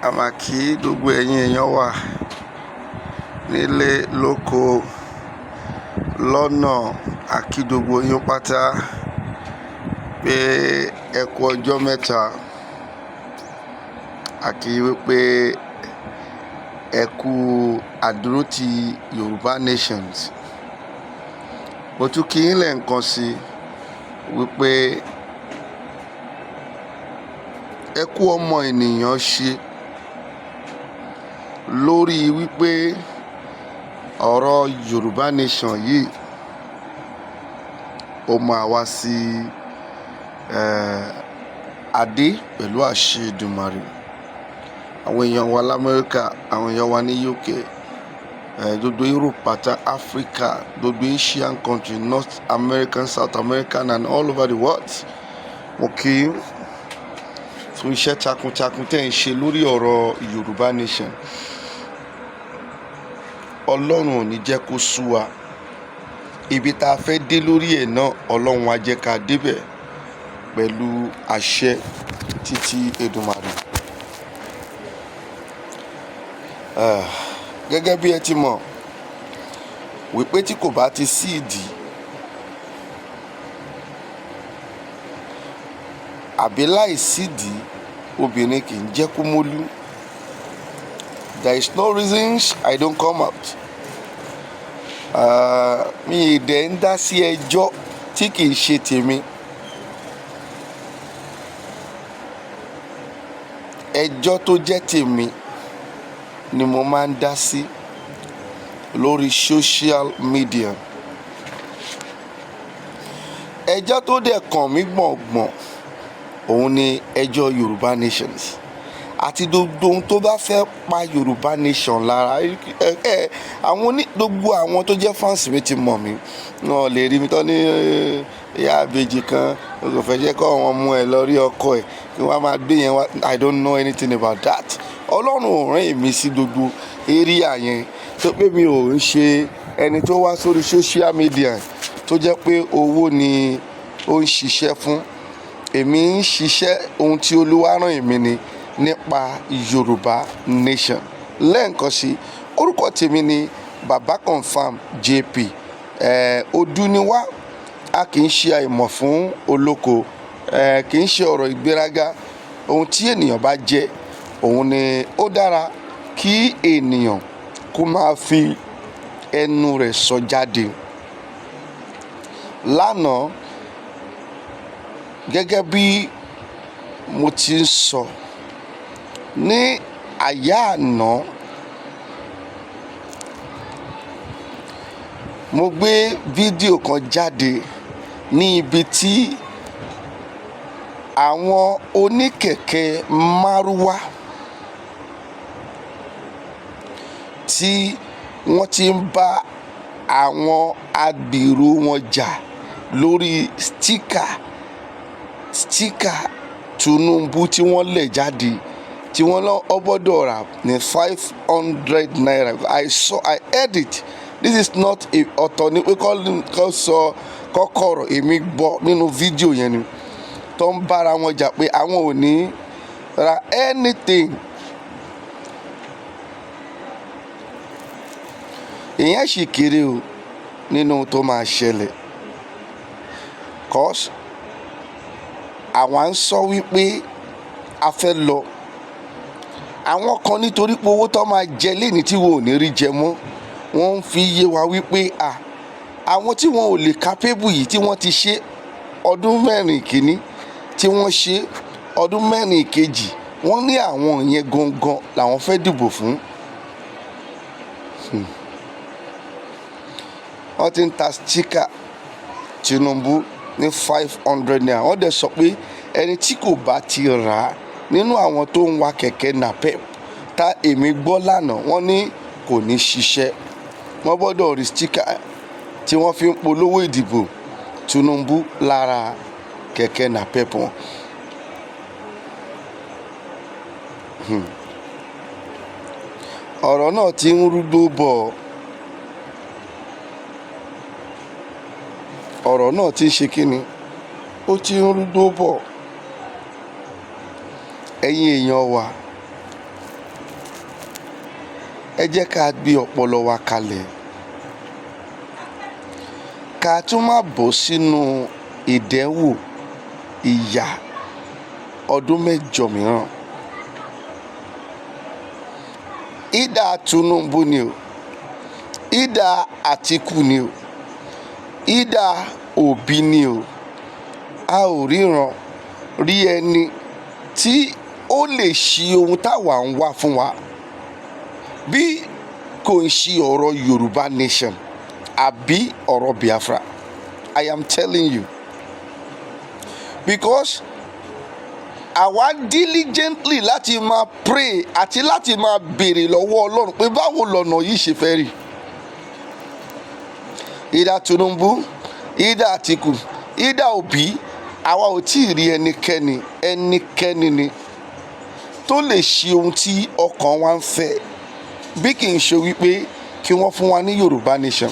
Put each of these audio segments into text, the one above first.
A máa kí gbogbo ẹ̀yin èèyàn wa nílé lóko lọ́nà, a kí gbogbo yín pátá pé ẹ kú ọjọ́ mẹ́ta. A kí wípé ẹ kú àdúrótì Yorùbá Nations. Mo tún kí yín lẹ́ẹ̀kan sí wípé ẹ kú ọmọ ènìyàn ṣe lórí wípé ọ̀rọ̀ Yorùbá Nation yìí ó máa wá sí adé pẹ̀lú àṣẹ Èdùmàrè. Àwọn èèyàn wa l'Amẹ́ríkà, àwọn èèyàn wa ní UK, gbogbo Europe pátá, Africa, gbogbo Asian country, North American, South American and all over the world. Mo kí yín fún iṣẹ́ takuntakun tẹ́ ń ṣe lórí ọ̀rọ̀ Yorùbá Nation. Ọlọ́run ò ní jẹ́ kó sú wa. Ibi tá a fẹ́ dé lórí ẹ̀ náà, Ọlọ́run á jẹ́ ká débẹ̀ pẹ̀lú àṣẹ títí Èdùmàrè. Gẹ́gẹ́ bí ẹ ti mọ̀ wípé tí kò bá ti sí ìdí àbí láìsídìí, obìnrin kì í jẹ́ kúmólú. There is no reasons I don't come out. Mi ì dẹ̀ ń dá sí ẹjọ́ tí kì í ṣe tèmi. Ẹjọ́ tó jẹ́ tèmi ni mo máa ń dá sí lórí social media. Ẹjọ́ tó dẹ̀ kàn mí gbọ̀ngbọ̀n òun ni ẹjọ́ Yorùbá Nations àti gbogbo ohun tó bá fẹ́ pa Yorùbá Nation lára. Gbogbo àwọn tó jẹ́ fans mi ti mọ̀ mí, wọn lè rí mi tán ní ìyá àbèjì kan kò fẹ́ jẹ́ kó wọn mú ẹ lọ rí ọkọ ẹ̀ kí wọ́n máa gbé yẹn wá. I don't know anything about that. Ọlọ́run ò rán èmi sí gbogbo area yẹn, tó pé mi ò ń ṣe ẹni tó wá sórí social media tó jẹ́ pé owó ni ó ń ṣiṣẹ́ fún. Èmi ń ṣiṣẹ́ ohun tí Olúwa rán èmi ni nípa Yorùbá Nation. Lẹ́ẹ̀kan sí, orúkọ tèmi ni Baba Confirm JP. Odu ni wá, a kì í ṣe àìmọ̀ fún olóko, kì í ṣe ọ̀rọ̀ ìgbéraga. Ohun tí ènìyàn bá jẹ́, òun ni ó dára kí ènìyàn kó máa fi ẹnu rẹ̀ sọ jáde. Lánàá, gẹ́gẹ́ bí mo ti ń sọ, ní àyá àná mo gbé fídíò kan jáde ní ibi tí àwọn oníkẹ̀kẹ́ márúwá tí wọ́n ti ń bá àwọn agbèrò wọn jà lórí stíkà Tinubu tí wọ́n lẹ̀ jáde, tí wọ́n lọ gbọ́dọ̀ rà ní 500 naira. I heard it. This is not a ọ̀tọ̀ ni pé kọ́ sọ kọ́kọ́rọ̀. Èmi gbọ́ nínú fídíò yẹn ni tó ń bára wọn jà pé àwọn ò ní ra anything. Ìyẹn sì kéré o nínú tó máa ṣẹlẹ̀. Cause àwa ń sọ wípé a fẹ́ lọ. Àwọn kan nítorí pé owó tó máa jẹ léni tí wọn ò ní rí jẹ mọ́, wọ́n ń fi yé wa wípé àwọn tí wọn ò lè capable yìí, tí wọ́n ti ṣe ọdún mẹ́rin kìíní, tí wọ́n ṣe ọdún mẹ́rin kejì, wọ́n ní àwọn yẹn gangan làwọn fẹ́ dìbò fún. Wọ́n ti ń ta stika Tinubu ní 500 naira. Wọ́n dẹ̀ sọ pé ẹni tí kò bá ti rà á nínú àwọn tó ń wa kẹ̀kẹ́ napep tá èmi gbọ́ lánàá, wọ́n ní kò ní ṣiṣẹ́. Wọ́n gbọ́dọ̀ rí stika tí wọ́n fi ń polówó ìdìbò Tinubu lára kẹ̀kẹ́ napep wọn. Ọ̀rọ̀ náà ti ń rúgbó bọ̀. Ọ̀rọ̀ náà ti ń ṣe kíni? Ó ti ń rúgbó bọ̀. Ẹ̀yin èèyàn wa, ẹ jẹ́ ká gbé ọpọlọ wa kalẹ̀, ká tún má bọ́ sínú ìdánwò ìyà ọdún 8 mìíràn. Ìdá Tinubu ni o, ìdá Àtíkù ni o, ìdá Òbí ni o, a ò ríran rí ẹni tí ó lè ṣí ohun táwa ń wá fún wa bí kò ń ṣí ọ̀rọ̀ Yorùbá nation àbí ọ̀rọ̀ Biafra. I am telling you, because àwa diligently láti máa pray àti láti máa béèrè lọ́wọ́ Ọlọ́run pé báwo lọ́nà yìí ṣe fẹ́ rí. Ìdá Tinubu, ìdá Àtíkù, ìdá Òbí, àwa ò tí ì rí ẹnikẹ́ni ni tó lè ṣe ohun tí ọkàn wa ń fẹ́ bí kì í ṣe wípé kí wọ́n fún wa ní Yorùbá nation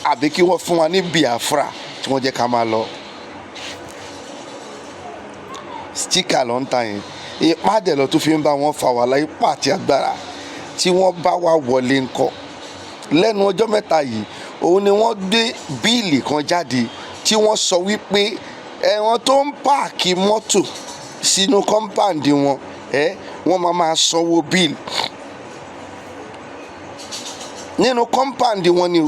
àbí kí wọ́n fún wa ní Biafra tí wọ́n jẹ́ ká máa lọ. Sticker ló ń ta yẹn, ipá dẹ̀ lọ tó fi ń bá wọn fa wàhálà, ipá àti agbára tí wọ́n bá wa wọlé ńkọ́. Lẹ́nu ọjọ́ mẹ́ta yìí òun ni wọ́n gbé bíìlì kan jáde tí wọ́n sọ wípé ẹ̀wọ̀n tó ń páàkì mọ́tò sínú kọ́ńpáàndì wọn wọ́n máa sanwó bíìlì nínú kọ́ńpáàndì wọn ni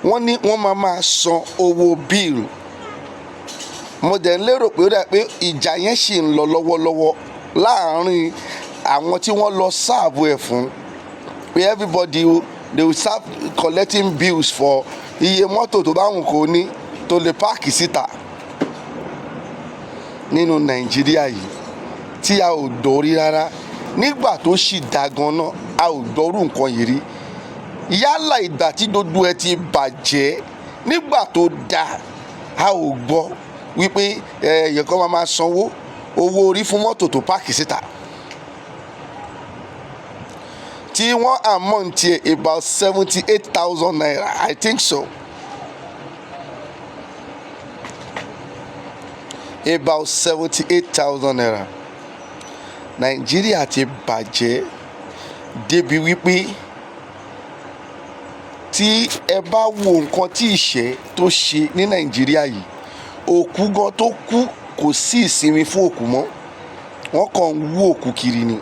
wọ́n ní wọ́n máa san owó bíìlì. Mo dẹ̀ ń lérò pé ó dà pé ìjà yẹn ṣì ń lọ lọ́wọ́lọ́wọ́ láàárín àwọn tí wọ́n lọ sáàbù ẹ̀ fún pé everybody they will start collecting bills for iye mọ́tò tó bá wùn kó ní tó lè páàkì síta nínú Nàìjíríà yìí tí a ò dórí rárá. Nígbà tó ṣì dá gan-an a ò gbọ́rú nǹkan yìí rí. Yálà ìgbà tí gbogbo ẹ ti bàjẹ́ nígbà tó dá a ò gbọ́ wípé èèyàn kan máa sanwó owó orí fún mọ́tò tó páàkì síta tí wọ́n amount about 78,000 naira, I think so, about 78,000 naira. Nàìjíríà ti bàjẹ́ débi wípé tí ẹ bá wo nǹkan tí ìṣẹ́ tó ṣe ní Nàìjíríà yìí, òkú gan tó kú kò sí ìsinmi fún òkú mọ́, wọ́n kàn ń wú òkú kiri ni.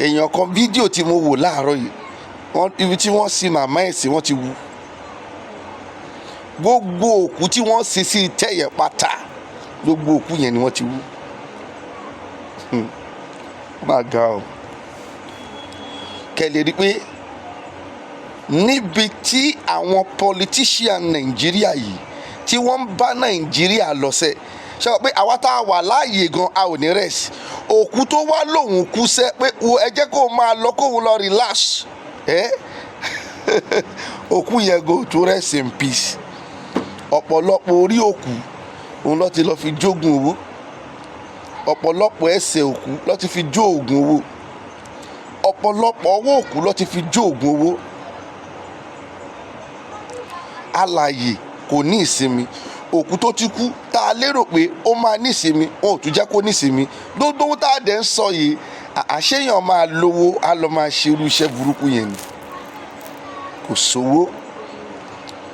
Èèyàn kan fídíò tí mo wò láàárọ̀ yìí, ibi tí wọ́n sin màmá ẹ̀ sí wọ́n ti wú. Gbogbo òkú tí wọ́n sin sí tẹ̀yẹ̀ pátá, gbogbo òkú yẹn ni wọ́n ti wú. Má ga o. Kẹ́ lè rí pé níbi tí àwọn politician Nàìjíríà yìí tí wọ́n ń bá Nàìjíríà lọ́sẹ̀ ṣe wọ́n pé àwa tá a wà láàyè gan a ò ní rest. Òkú tó wá lòun kú sẹ́ pé ẹ jẹ́ kó máa lọ kóun lọ relax òkú yẹn go to rest in peace. Ọ̀pọ̀lọpọ̀ orí òkú òun ló ti lọ fi jógun owó, ọ̀pọ̀lọpọ̀ ẹsẹ̀ òkú ló ti fi jó oògùn owó, ọ̀pọ̀lọpọ̀ ọwọ́ òkú ló ti fi jó oògùn owó. Alààyè kò ní ìsinmi, òkú tó ti kú tá a lérò pé ó máa ní ìsinmi wọn ò tún jẹ́ kó ní ìsinmi. Gbogbo tá a dẹ̀ ń sọ yìí àṣeyàn máa lówó á lọ máa ṣe irú iṣẹ́ burúkú yẹn ni, kò sówó.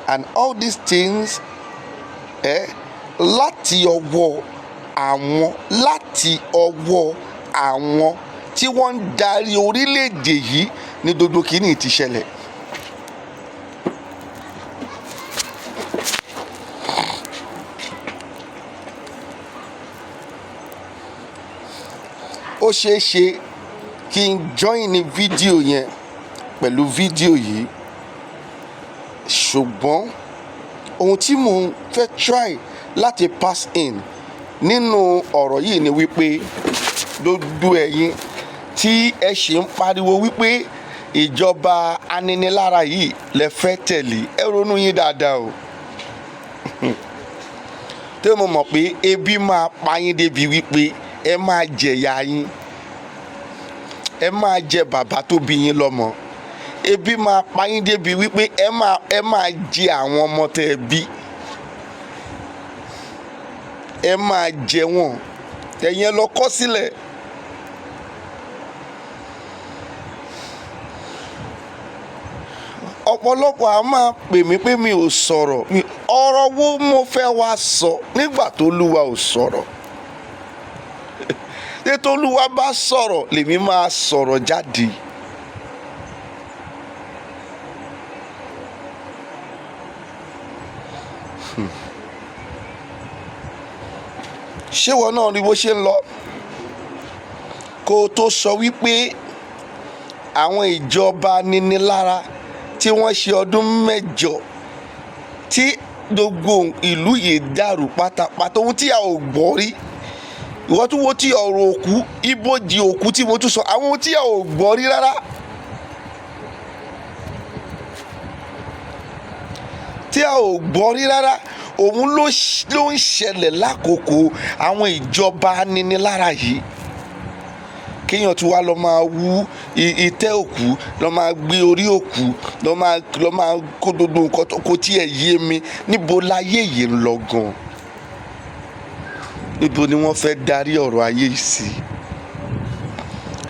And all these things láti ọwọ́ àwọn tí wọ́n ń darí orílẹ̀-èdè yìí ní gbogbo kìíní ti ṣẹlẹ̀. Ó ṣeé ṣe kí n join ní fídíò yẹn pẹ̀lú fídíò yìí, ṣùgbọ́n ohun tí mo fẹ́ try láti pass in nínú ọ̀rọ̀ yìí ni wípé gbogbo ẹ̀yin tí ẹ ṣì ń pariwo wípé ìjọba aninilára yìí lẹ fẹ́ tẹ̀lé, ẹ ronú yín dáadáa o. Tí mo mọ̀ pé ebi máa pa yín débi wípé ẹ máa jẹ̀yà yín, ẹ máa jẹ bàbá tó bí yín lọ́mọ. Ebi máa pa yín débi wípé ẹ máa jẹ àwọn ọmọ tẹ́ ẹ bí, ẹ máa jẹ wọ́n. Ẹ̀yin lọ kọ sílẹ̀. ọ̀pọ̀lọpọ̀ a máa pè mí pé mi ò sọ̀rọ̀, ọ̀rọ̀ wo mo fẹ́ wá sọ nígbà tó Olúwa ò sọ̀rọ̀? ṣé tó Olúwa bá sọ̀rọ̀ lèmi máa sọ̀rọ̀ jáde? ṣé wọn náà rí bó ṣe ń lọ? kó o tó sọ wípé àwọn ìjọba nínilára tí wọ́n ṣe ọdún 8 tí gbogbo ìlú yìí dàrú pátápátá, ohun tí a ò gbọ́ rí. ìwọ tún wo tí ọ̀rọ̀ òkú, ibojì òkú tí mo tún sọ, àwọn ohun tí a ò gbọ́ rí rárá. tí a ò gbọ́ rí rárá, òun ló ń ṣẹlẹ̀ lákòókò àwọn ìjọba aninilára yìí. kéèyàn tún wá lọ máa wú itẹ́ òkú, lọ máa gbé orí òkú, lọ máa kó gbogbo nǹkan tó kó tiẹ̀ yé mi. níbo láyé yìí ń lọ gan? níbo ni wọ́n fẹ́ darí ọ̀rọ̀ ayé yìí sí?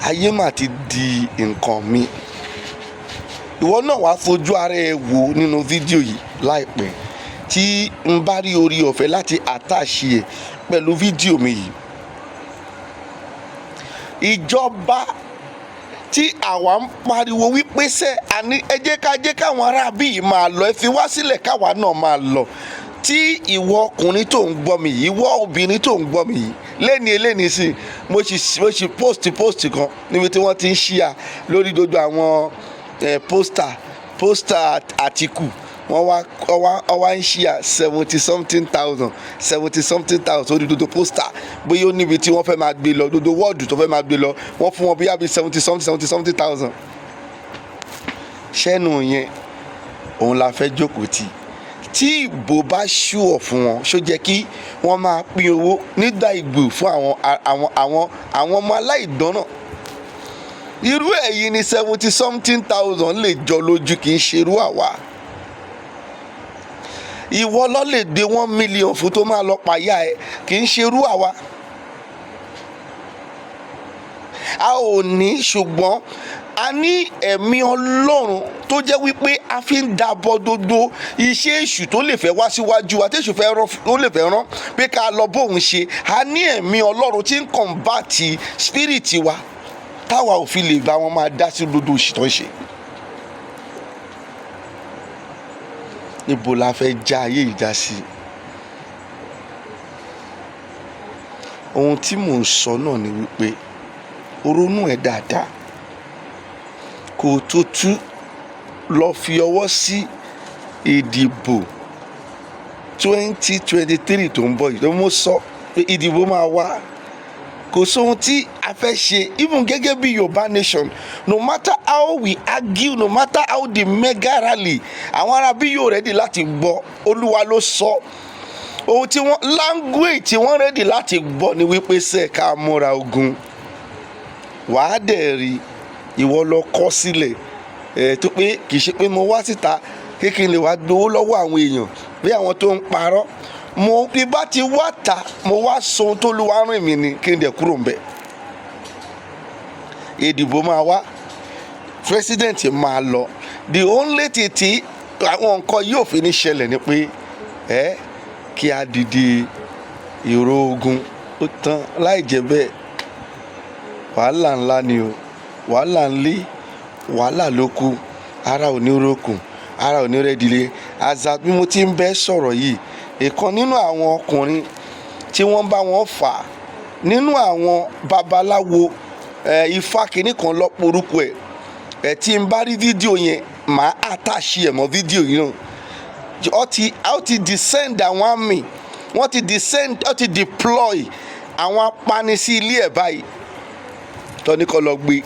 ayé mà ti di nǹkan mi. ìwọ náà wàá fojú ara ẹ wò nínú fídíò yìí láìpẹ́ tí n bá rí orí ọ̀fẹ́ láti àtàṣe ẹ̀ pẹ̀lú fídíò mi yìí. ìjọba tí àwa ń pariwo wípé àní ẹ jẹ́ káwọn aráabí yìí máa lọ, ẹ fi wá sílẹ̀ káwa náà máa lọ. tí ìwọ ọkùnrin tó ń gbọ́ mi yìí, ìwọ obìnrin tó ń gbọ́ mi yìí, eléni sí mo ṣì post kan níbi tí wọ́n ti ń ṣíà lórí gbogbo àwọn pósítà Àtíkù. wọ́n wá ń ṣíà 70-something thousand orí gbogbo pósítà. bóyá ó níbi tí wọ́n fẹ́ máa gbé lọ, gbogbo wọ́ọ̀dù tó fẹ́ máa gbé lọ, wọ́n fún wọn bóyá bíi 70-something thousand. ṣẹ́nu yẹn òun la fẹ́ jókòó tì. tí ìbò bá ṣùọ̀ fún wọn, ṣó jẹ́ kí wọ́n máa pín owó nígbà ìgbò fún àwọn ọmọ aláìgbọ́ràn? irú èyí ni 70-something thousand lè jọ lójú, kì í ṣerú àwa. ìwọ ló lè dé 1 million fún tó máa lọ pàyà ẹ, kì í ṣerú àwa. a ò ní, ṣùgbọ́n a ní ẹ̀mí Ọlọ́run tó jẹ́ wípé a fi ń dábọ̀ gbogbo iṣẹ́ èṣù tó lè fẹ́ wá síwájú wa, tẹ́ṣù tó lè fẹ́ rán pé ká lọ bóun ṣe. a ní ẹ̀mí Ọlọ́run tí ń kọ̀ǹbàtì spiriti wa, táwa ò fi lè bá wọn máa dá sí gbogbo òṣì tó ń ṣe. níbo la fẹ́ já ayé ìjà sí? ohun tí mò ń sọ náà ni wípé ronú ẹ̀ dáadáa kó tó tú lọ fi ọwọ́ sí ìdìbò 2023 tó ń bọ̀ yìí. mo sọ pé ìdìbò máa wá, kò sóhun tí a fẹ́ ṣe. even gẹ́gẹ́ bí Yorùbá nation, no matter how we argue, no matter how the mega rally, àwọn arábí yóò rẹ́dì láti gbọ́. Olúwa ló sọ. ohun tí wọ́n language tí wọ́n rẹ́dì láti gbọ́ ni wípé ká múra ogun. wàá dẹ̀ rí, ìwọ lọ kọ sílẹ̀ tó pé kì í ṣe pé mo wá síta kékeré lè wá gbowó lọ́wọ́ àwọn èèyàn bí àwọn tó ń parọ́. mo ibà ti wá ta, mo wá sọ ohun tó Olúwa rán mi ni kí n dẹ̀ kúrò ńbẹ̀. ìdìbò máa wá, president máa lọ. the only thing tí àwọn nǹkan yóò fi ní ṣẹlẹ̀ ni pé kí a dìde ìró ogun ó tán. láì jẹ́ bẹ́ẹ̀ wàhálà ńlá ni o, wàhálà ńlé, wàhálà ló kù. ara ò ní rókùn, ara ò ní rẹ́dílé. àzà bí mo ti ń bẹ́ sọ̀rọ̀ yìí, ìkan nínú àwọn ọkùnrin tí wọ́n bá wọn fà á nínú àwọn babaláwo ifá kìíní kan lọ́pọ̀ orúkọ ẹ̀ tí n bá rí fídíò yẹn màá àtàṣe ẹ̀ mọ́ fídíò yìí náà. ó ti descend àwọn àmì, wọ́n ti deploy àwọn apani sí ilé ẹ̀ báyìí tọ́ni kọ́ lọ gbé,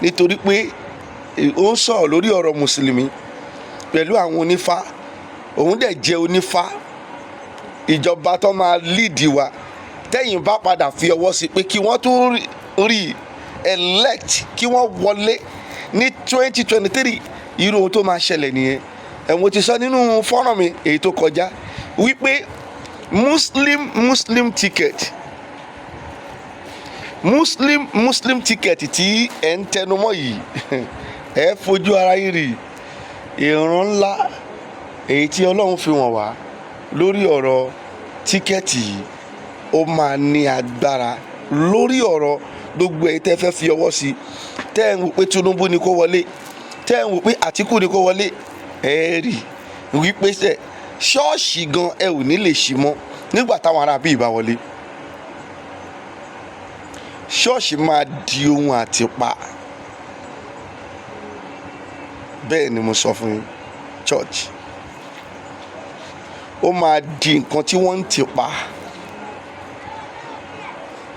nítorí pé ó ń sọ̀rọ̀ lórí ọ̀rọ̀ mùsùlùmí pẹ̀lú àwọn onífá. òun dẹ̀ jẹ́ onífá. ìjọba tó máa lead wa, tẹ́yìn bá padà fi ọwọ́ sí pé kí wọ́n tún rí elect, kí wọ́n wọlé ní 2023, irú ohun tó máa ṣẹlẹ̀ nìyẹn. mo ti sọ nínú fọ́nrán mi èyí tó kọjá wípé muslim ticket muslim ticket tí ẹ̀ ń tẹnumọ́ yìí ẹ fojú ara yín rí. ìran ńlá èyí tí Ọlọ́run fi wọ̀n wá lórí ọ̀rọ̀ tíkẹ́ẹ̀tì yìí ó máa ní agbára lórí ọ̀rọ̀ gbogbo èyí tẹ́ fẹ́ fi ọwọ́ sí, tẹ́ ẹ̀ ń wò pé Tinubu ni kó wọlé, tẹ́ ẹ̀ ń wò pé Àtíkù ni kó wọlé, ẹ rí wípé ṣọ́ọ̀ṣì gan ẹ ò ní lè ṣí mọ́ nígbà táwọn ará bíi bá wọlé. Ṣọ́ọ̀ṣì máa di ohun àtìpa. Bẹ́ẹ̀ ni mo sọ fún yín, church ó máa di nǹkan tí wọ́n ń tì pa.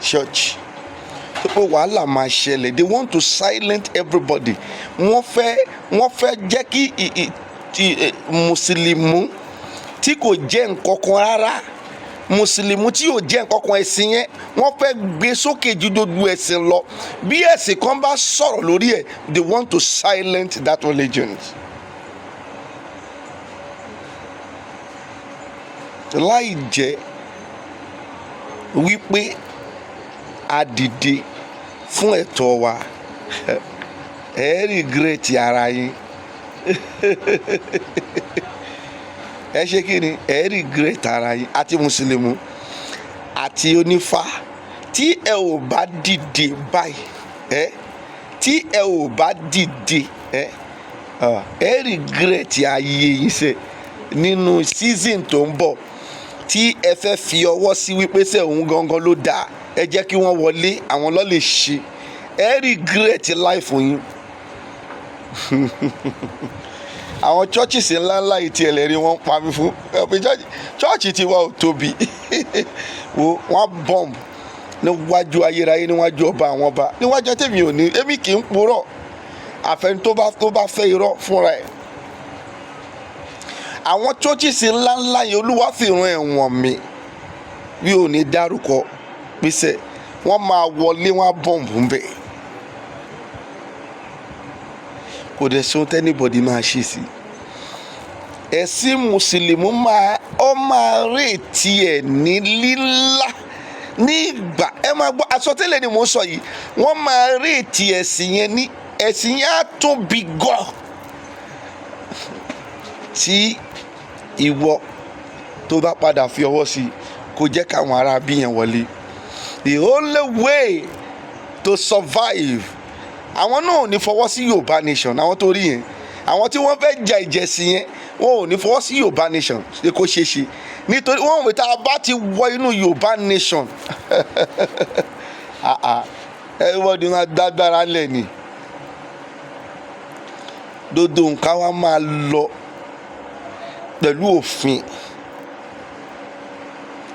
Church tó pé wàhálà máa ṣẹlẹ̀, they want to silence everybody. wọ́n fẹ́ jẹ́ kí mùsùlùmí tí kò jẹ́ nǹkan kan rárá, mùsùlùmí tí yóò jẹ́ nǹkan kan ẹ̀sìn yẹn wọ́n fẹ́ gbé sókè ju gbogbo ẹ̀sìn lọ. Bí ẹ̀sìn kan bá sọ̀rọ̀ lórí ẹ̀, they want to silence that religion. Láì jẹ́ wípé a dìde fún ẹ̀tọ́ wa, ẹ regret ara yín. Ẹ ṣe kí ni? Ẹ regret ara yín, àti mùsùlùmí àti onífá. Tí ẹ ò bá dìde báyìí, tí ẹ ò bá dìde, ẹ regret ayé yín ṣe nínú season tó ń bọ̀. Tí ẹ fẹ́ fi ọwọ́ sí wípé ṣé òun gangan ló dáa, ẹ jẹ́ kí wọ́n wọlé, àwọn ló lè ṣe. Ẹ regret life yín. Àwọn churches ńláńlá yìí tí ẹ lè rí wọ́n pa mí fún. Church ti wá ò tóbi. Wọ́n bomb níwájú ayérayé, níwájú ọba àwọn ọba, níwájú tèmi ò ní, èmi kì í purọ́. Àfẹn tó bá fẹ́ irọ́ fúnra ẹ̀. Àwọn churches ńláńlá yìí Olúwa fi rán ẹ̀wọ̀n mi bí ò ní dárúkọ pèsè, wọ́n máa wọlé, wọ́n á bọ̀m̀bù ń bẹ̀. Kò dẹ̀ sóhun tẹ́nibọ̀dì máa ṣe sí. Ẹ̀sìn mùsùlùmí máa rètí ẹ̀ ní lílá nígbà. Ẹ máa gbọ́ àsọtẹ́lẹ̀ ni mò ń sọ yìí. Wọ́n máa rètí ẹ̀sìn yẹn ní, ẹ̀sìn yẹn á tóbi gan. Tí ìwọ tó bá padà fi ọwọ́ sí, kò jẹ́ káwọn ará bí yẹn wọlé. The only way to survive, àwọn náà ò ní fọwọ́ sí Yorùbá nation. Àwọn tó rí yẹn, àwọn tí wọ́n fẹ́ jà ìjẹ̀sìn yẹn, wọn ò ní fọwọ́ sí Yorùbá nation ṣe kó ṣe ṣe, nítorí wọ́n mọ̀ tá a bá ti wọ inú Yorùbá nation everybody máa dágbára lẹ̀ ni. Dodo nǹkan wa máa lọ pẹ̀lú òfin.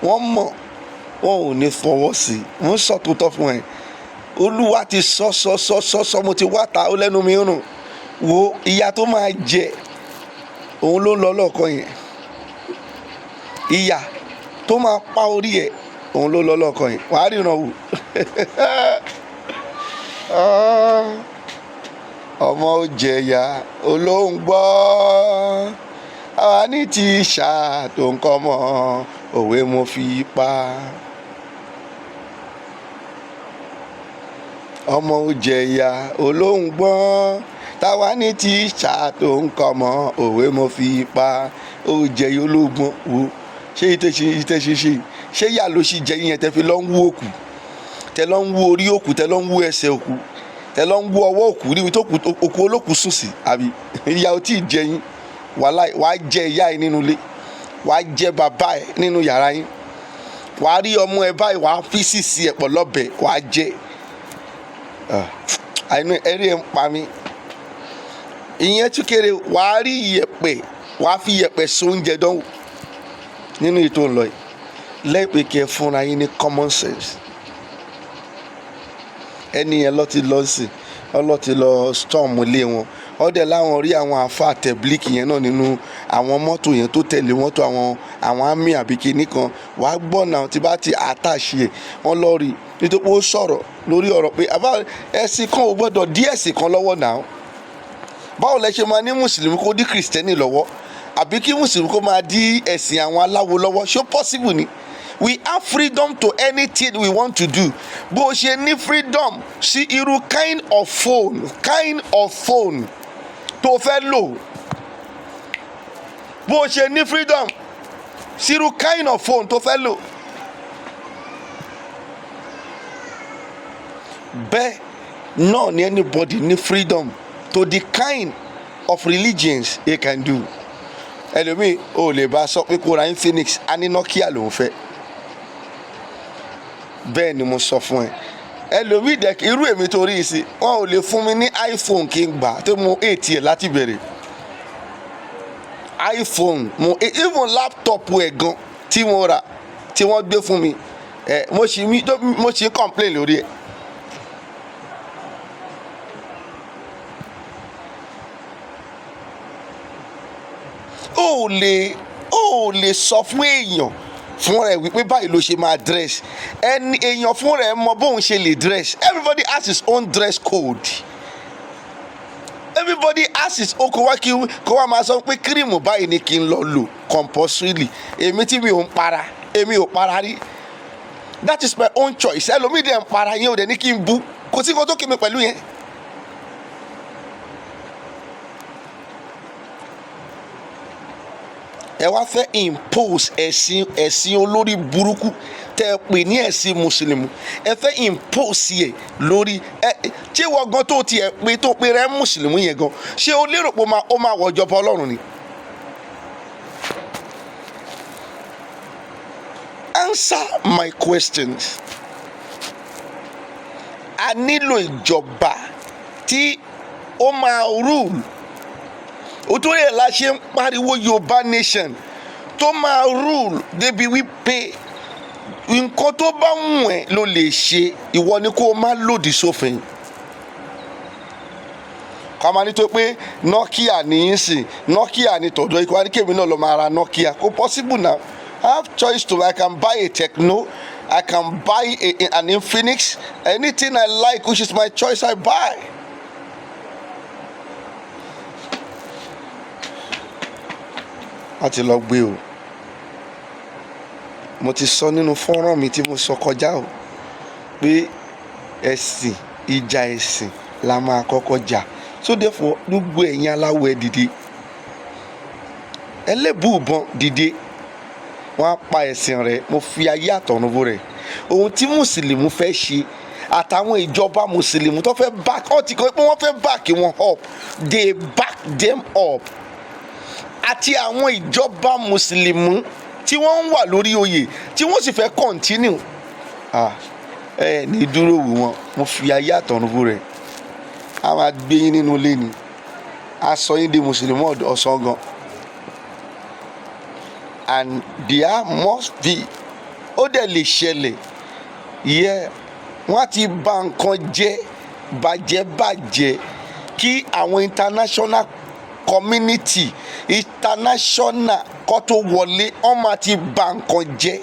Wọ́n mọ̀ wọn ò ní fọwọ́ sí. Wọ́n sọ tó tọ́ fún ẹ. Olúwa ti sọ mo ti wá ta ó lẹ́nu mi rùn. Wo ìyà tó máa jẹ òun ló ń lọ lọ́ọ̀kan yẹn. Ìyà tó máa pa orí ẹ̀ òun ló ń lọ lọ́ọ̀kan yẹn. Wàá ríran wò. Ọmọ ó jẹ̀yà olóhùn gbọ́. Àwa ní tíṣà tó ń kọ́ mọ́ òwe mo fi pa. Ọmọ ó jẹ̀yà olóhùn gbọ́. Táwa ní tíṣà tó ń kọ́ mọ́ òwe mo fi pa. Ó jẹ̀yà ológun wo. Ṣé ìtẹ̀ṣe ṣé yà ló ṣì jẹ́ yẹn tẹ́ fi lọ ń wú òkú, tẹ́ lọ ń wú orí òkú, tẹ́ lọ ń wú ẹsẹ̀ òkú, tẹ́ lọ ń wú ọwọ́ òkú níbi tó òkú olókùú sùn sí, àbí ìyà ò tí ì jẹ yín. Wàá jẹ ìyá ẹ nínú ilé, wàá jẹ bàbá ẹ nínú yàrá yín, wàá rí ọmọ ẹ báyìí, wàá fi sísì ẹ pọ̀ lọ́bẹ̀, wàá jẹ. àìní ẹrí ẹ ń pa mí. Ìyẹn tún kéré, wàá rí iyẹ̀pẹ̀, wàá fi iyẹ̀pẹ̀ so oúnjẹ dánwò nínú ètò ńlọ yìí. Lẹ́ẹ̀pẹ̀ kí ẹ fúnra yín ní common sense. Ẹni yẹn lọ ti lọ sí, ọlọ́ ti lọ storm ilé wọn. Ọdẹ láwọn rí àwọn àfa tẹ̀blíkì yẹn náà nínú àwọn mọ́tò yẹn tó tẹ̀lé mọ́tò àwọn àmì àbíkí nìkan. Wàá gbọ́ náà tí bá ti àtàṣe ẹ̀ wọ́n lọ rí nítorí ó sọ̀rọ̀ lórí ọ̀rọ̀ pé àbá ẹ̀sìn kan ò gbọ́dọ̀ dí ẹ̀sìn kan lọ́wọ́ náà. Báwo lẹ ṣe máa ní mùsùlùmí kó dí kìrìsìtẹ́nì lọ́wọ́, àbí kí mùsùlùmí kó máa dí ẹ̀sìn àwọn aláwo lọ́wọ́? Ṣó possible ni? We have freedom to anything we want to do. Bó ṣe ní freedom sí irú kind of phone tó fẹ́ lò, bó ṣe ní freedom sírú kind of phone tó fẹ́ lò. Bẹ́ẹ̀ náà ni anybody ní freedom to the kind of religions they can do. Ẹlòmíì ò lè bá sọ pé kó ra Infinix á ní Nokia lòún fẹ́. Bẹ́ẹ̀ ni mo sọ fún ẹ. Ẹlòmíì dẹ̀ irú èmi torí ìsìn wọn ò lè fún mi ní iPhone kí n gbà tó mo 8 ẹ̀ láti bẹ̀rẹ̀. iPhone mo even laptop ẹ̀ gan tí mo rà tí wọ́n gbé fún mi mo ṣì ń complain lórí ẹ̀. ó lè sọ fún èèyàn fún rẹ̀ wípé báyìí ló ṣe máa dress ẹni èèyàn fún rẹ̀ mọ bóun ṣe lè dress. Everybody has his own dress code. Everybody has his own kó wá máa sọ pé kírìmù báyìí ni kí n lọ lò compulsorily. Èmi tí mi ò ń para èmi ò para rí. That is my own choice. Ẹlòmíì dẹ̀ ń para yẹn ò dẹ̀ ní kí n bú kò sí nǹkan tó kí mi pẹ̀lú yẹn. Ẹ wá fẹ́ impose ẹ̀sìn olórí burúkú tẹ́ ẹ pè ní ẹ̀sìn mùsùlùmí ẹ fẹ́ impose yẹ lórí ṣé wọ́n gan tó tiẹ̀ pé tó pé rẹ́ mùsùlùmí yẹn gan ṣé o lérò pé ó máa wọ ìjọba Ọlọ́run ni. Answer my questions. A nílò ìjọba tí ó máa rule. Òtún yẹn la ṣe ń pariwo Yorùbá nation tó máa rule débi wípé nǹkan tó bá wù ẹ́ ló lè ṣe ìwọ ni kó o má lòdì sófin. Ká máa ní tó pé Nokia ní í sìn Nokia ní tọ̀dọ̀ ikú wa ní kèmí náà lọ máa ra Nokia kò possible now. I have choice to I can buy a Techno, I can buy an Infinix, anything I like which is my choice I buy. A ti lọ gbé o. Mo ti sọ nínú fọ́nrán mi tí mo sọ kọjá o pé ẹ̀sìn ìjà ẹ̀sìn la máa kọ́kọ́ jà. So therefore gbogbo ẹ̀yin aláwọ̀ ẹ dìde ẹlẹ́bùúbọn dìde wọ́n á pa ẹ̀sìn rẹ̀ mo fi ayé àtọ̀runbó rẹ̀ ohun tí mùsùlùmí fẹ́ ṣe àtàwọn ìjọba mùsùlùmí tó fẹ́ back ọ́ ti kọ́ pé wọ́n fẹ́ back wọn up they back them up àti àwọn ìjọba mùsùlùmí tí wọ́n ń wà lórí oyè tí wọ́n sì fẹ́ continue ní dúró wù wọ́n mo fi ayé àtọ̀runbó rẹ̀ a máa gbé yín nínú ilé ni a sọ yín di mùsùlùmí ọ̀sán gan and there must be ó dẹ̀ lè ṣẹlẹ̀ yẹ wọ́n ti bà nǹkan jẹ́ bàjẹ́ kí àwọn international community international kó tó wọlé wọ́n máa ti bà nǹkan jẹ́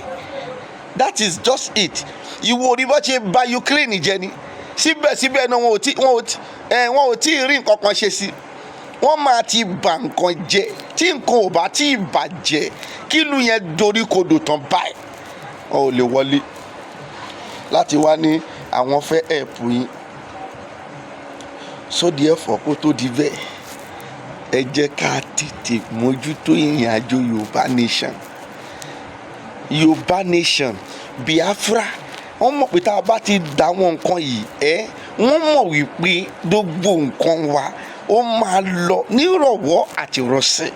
that is just it. Ìwọ orí bó ṣe bà Ukraine jẹ́ ni síbẹ̀síbẹ̀ náà wọn ò tí ì rí nǹkan kan ṣe sí wọ́n máa ti bà nǹkan jẹ́ tí nǹkan ò bá tí ì bàjẹ́ kí ìlú yẹn dorí kodò tán báyìí wọn ò lè wọlé láti wá ní àwọn fẹ́ ẹ̀pù yín. So therefore kó tó di bẹ́ẹ̀ ẹ jẹ́ ká tètè mójútó ìrìn àjò Yorùbá nation Biafra wọ́n mọ̀ pé tá a bá ti dá wọn nǹkan yìí wọ́n mọ̀ wípé gbogbo nǹkan wa ó máa lọ nírọ̀wọ́ àti rọ̀sẹ̀.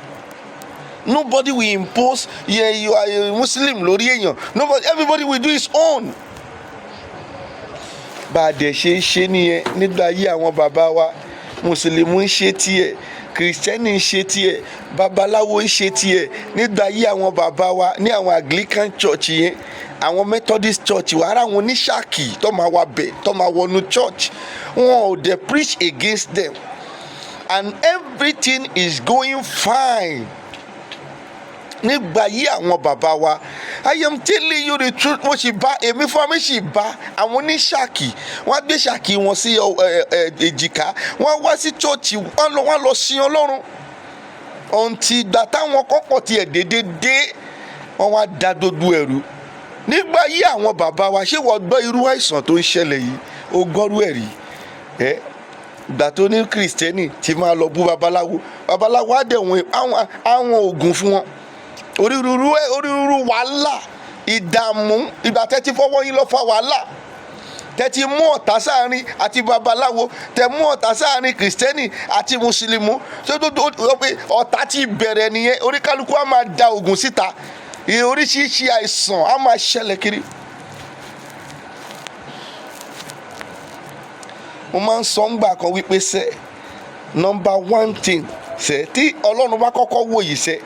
Nobody will impose you are a Muslim lórí èèyàn everybody will do his own. Bá a dẹ̀ ṣe nìyẹn nígbà ayé àwọn bàbá wa Mùsùlùmí ń ṣe tiẹ̀ Kìrìsìtẹ́nì ń ṣe tiẹ̀ babaláwo ń ṣe tiẹ̀ nígbà ayé àwọn bàbá wa ní àwọn Anglican church yẹn àwọn Methodist church wa ara àwọn oníṣàkì tó máa wà bẹ̀ tó máa wọnú church wọn ò dẹ̀ preach against them and everything is going fine nígbà yí àwọn bàbá wa. I am telling you the truth. Mo sì bá èmi fún mi sì bá àwọn oníṣàkì wọ́n gbé ṣàkì wọn sí èjìká wọ́n wá sí chọ́ọ̀chì wọ́n lọ sin Ọlọ́run ọ̀ǹtì ìgbà táwọn kọ́kọ́ tiẹ̀ dédé wọ́n wá da gbogbo ẹ̀rú. Nígbà yí àwọn bàbá wa ṣé wọ́n gbọ́ irú àìsàn tó ń ṣẹlẹ̀ yìí ó gbọ́rú ẹ̀ rí ìgbà tó ní kìrìsìtẹ́nì ti máa lọ bú babaláwo á dẹ̀ wọ́n àwọn oògùn fún wọn onírúurú wàhálà ìdààmú ìgbà tẹ́ ti fọwọ́ yín lọ fa wàhálà tẹ́ ti mú ọ̀tá sáàrin àti babaláwo tẹ́ mú ọ̀tá sáàrin kìrìsìtẹ́nì àti mùsùlùmí ọ̀tá ti bẹ̀rẹ̀ nìyẹn oríkálukú á máa da oògùn síta oríṣiríṣi àìsàn á máa ṣẹlẹ̀ kiri. mo máa ń sọ ńgbà kan wípé sẹ́ number one thing sẹ́ tí ọlọ́run bá kọ́kọ́ wò yìí sẹ́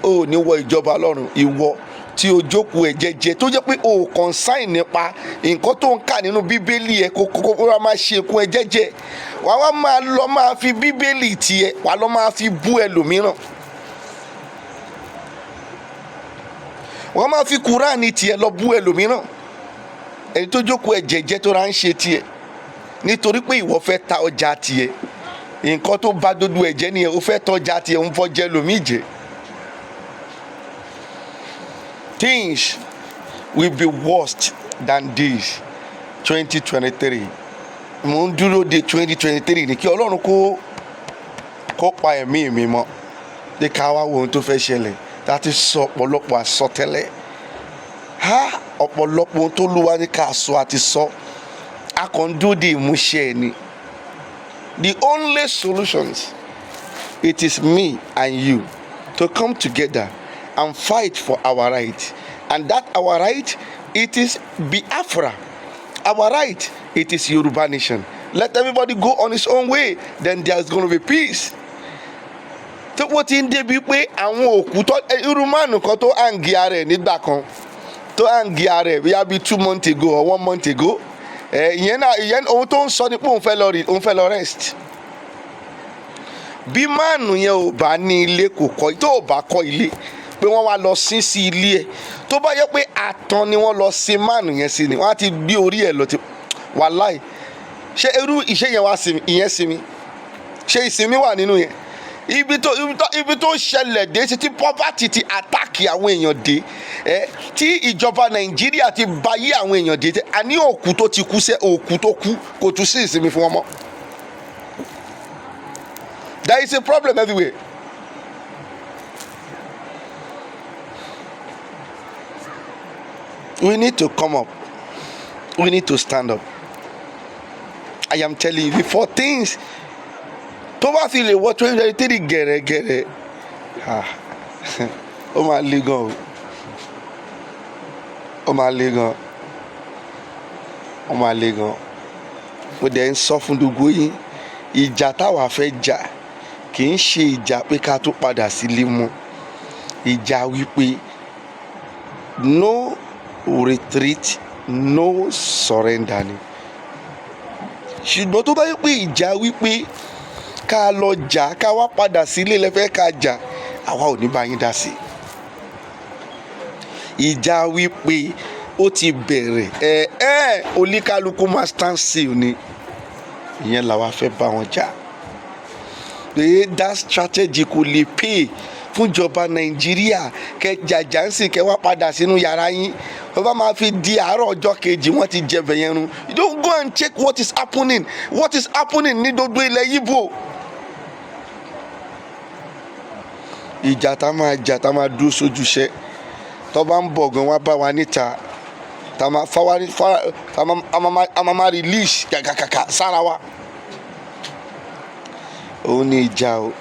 ò ní wọ ìjọba ọlọ́run ìwọ tí o jókòó ẹ̀ jẹ́jẹ́ tó jẹ́ pé o kàn sáìn nípa nǹkan tó ń kà nínú bíbélì ẹ̀ kó wá máa ṣe ekun ẹ̀ jẹ́jẹ́ wàá wá máa lọ máa fi bíbélì tiẹ̀ wàá lọ máa fi bú ẹlòmíràn wàá máa fi kúránì tiẹ̀ lọ bú ẹlòmíràn ẹni tó jókòó ẹ̀ jẹ́jẹ́ tó ra ń ṣe tiẹ̀ nítorí pé ìwọ fẹ́ ta ọjà tiẹ̀ nǹkan tó bá dodo ẹ̀ jẹ́ nìyẹn o fẹ́ tọ́jà tiẹ̀ ń fọ́ jẹ́ lómi jẹ́. Things will be worse than this 2023. Mo ń dúró de 2023 ní kí Ọlọ́run kó pa ẹ̀mí mi mọ́ de ká wá wo ohun tó fẹ́ ṣẹlẹ̀ láti sọ ọ̀pọ̀lọpọ̀ àsọtẹ́lẹ̀ ọ̀pọ̀lọpọ̀ ohun tó lúwa ní ká sọ àti sọ a kàn dúró de ìmúṣẹ ẹ̀ ni. The only solutions it is me and you to come together and fight for our right, and that our right it is Biafra, our right it is Yoruba nation. Let everybody go on his own way, then there's going to be peace. tó wọ́n ti ń débi pé àwọn òkú tó irúmọ́ọ̀nù kan tó hàǹgì ara ẹ̀ nígbà kan tó hàǹgì ara ẹ̀ bíyà bíi 2 months ago or 1 month ago ìyẹn ohun tó ń sọ ni pé òun fẹ́ lọ rest. bí máànù yẹn ò bá ní ilé kò kọ́ tó ò bá kọ́ ilé pé wọ́n wá lọ sin sí ilé ẹ̀ tó bá yẹ pé àtàn ni wọ́n lọ sin máànù yẹn sí ni wọ́n á ti gbé orí ẹ̀ lọ ti wàláì ṣé irú ìṣe yẹn wá sinmi ìyẹn sinmi ṣé ìsinmi wà nínú yẹn ibi tó ṣẹlẹ̀ dé tí poverty ti attack àwọn èèyàn dé tí ìjọba Nàìjíríà ti bayé àwọn èèyàn dé àní òkú tó ti kú sẹ́ òkú tó kú kò tún sí ìsinmi fún wọn mọ́. There is a problem everywhere. We need to come up. We need to stand up. I am telling you, before things tó bá fi lè wọ 2023 gẹ̀rẹ́gẹ̀rẹ́ ó máa le gan ó máa le gan ó máa le gan. mo dẹ̀ ń sọ fún gbogbo yín ìjà táwa fẹ́ jà kì í ṣe ìjà pé ká tó padà sílé mọ́ ìjà wípé no retreat no surrender ni. ṣùgbọ́n tó bá yẹ pé ìjà wípé ká lọ jà ká wá padà sílé lẹ́fẹ́ ká jà àwa ò ní bá yín dá sí i. ìjà wípé ó ti bẹ̀rẹ̀ oníkálukú máa stand still ni ìyẹn làwa fẹ́ bá wọn jà. pé that strategy kò lè pay fún ìjọba Nàìjíríà kẹ jàjà ń sìn kẹ wá padà sínú yàrá yín wọ́n bá máa fi di àárọ̀ ọjọ́ kejì wọ́n ti jẹ̀bẹ̀ yẹn run. You don't go and check what is happening ní gbogbo ilẹ̀ Yíbò. ìjà tá máa jà tá máa dúró sójúṣe tó bá ń bọ̀ gan wá bá wa níta tá máa máa release kàkàkàkà sára wa. òun ni ìjà o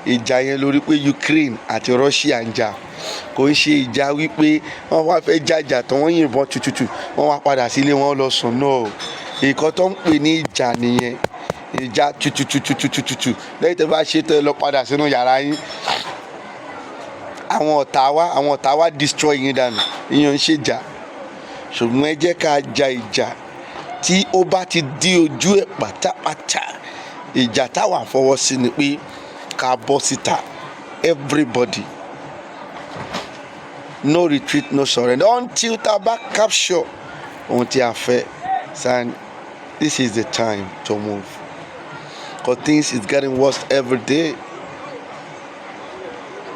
ìjà yẹn lórí pé Ukraine àti Russia ń jà kò ń ṣe ìjà wípé wọ́n wá fẹ́ jàjà tán wọ́n yìnbọn tututu wọ́n wá padà sílé wọn lọ sùn náà nǹkan tó ń pè ní ìjà nìyẹn ìjà tututututututu lẹ́yìn tó bá ṣe tó lọ padà sínú yàrá yín àwọn ọ̀tá wa destroy yín dànù ìyẹn ń ṣèjà. ṣùgbọ́n ẹ jẹ́ ká ja ìjà tí ó bá ti di ojú ẹ̀ pátápátá ìjà táwa fọwọ́ sí ni pé ká bọ́ síta everybody no retreat no surrender until tá a bá capture ohun tí a fẹ́ san. This is the time to move because things is getting worse every day.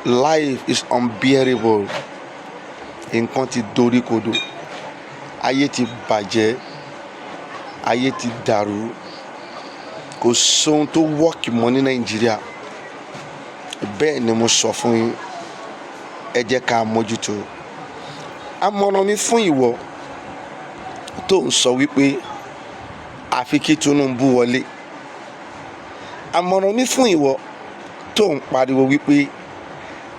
Life is unbearable. nǹkan ti dorí kodò ayé ti bàjẹ́ ayé ti dàrú kò sóhun tó wọ́ọ̀kì mọ́ ní Nàìjíríà. Bẹ́ẹ̀ ni mo sọ fún yín, ẹ jẹ́ ká mójútó. Àmọ̀ràn mi fún ìwọ tó ń sọ wípé àfi kí Tinubu wọlé. Àmọ̀ràn mi fún ìwọ tó ń pariwo wípé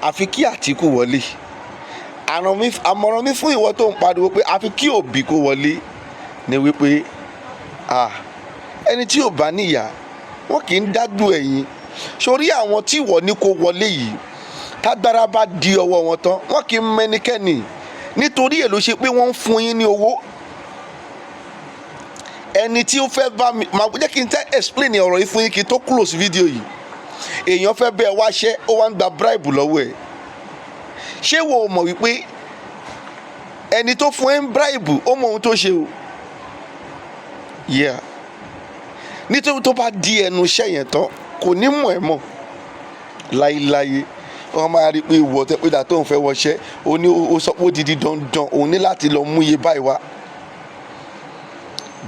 àfi kí Àtíkù wọlé. Àmọ̀ràn mi fún ìwọ tó ń pariwo pé àfi kí Òbí kó wọlé ni wípé ẹni tí ò bá níyà wọn kì í dájú ẹ̀yìn. Sórí àwọn tí ìwọ ní kó wọlé yìí, tágbára bá di ọwọ́ wọn tán wọn kì í mẹ́nikẹ́ni, nítorí èlò ṣe pé wọ́n ń fún yín ní owó. Ẹni tí ó fẹ́ bá mi máa jẹ́ kí n tẹ́ explain ọ̀rọ̀ yìí fún yín kí n tó close video yìí. Èèyàn fẹ́ bẹ́ẹ̀ wáṣẹ́, ó wá ń gba bribe lọ́wọ́ ẹ̀. Ṣé wo mọ̀ wípé ẹni tó fún ẹ ń bribe ó mọ ohun tó ṣe o? Yeah. Nítorí tó bá di ẹnu iṣẹ́ yẹn tán kò ní mọ̀ ẹ́ mọ̀ láéláé. Wọ́n máa rí pé ìwọ tẹ́ pé dà tó ń fẹ́ wọṣẹ́, ó sọ pé ó di dandan òun ní láti lọ mú iye báyìí wá.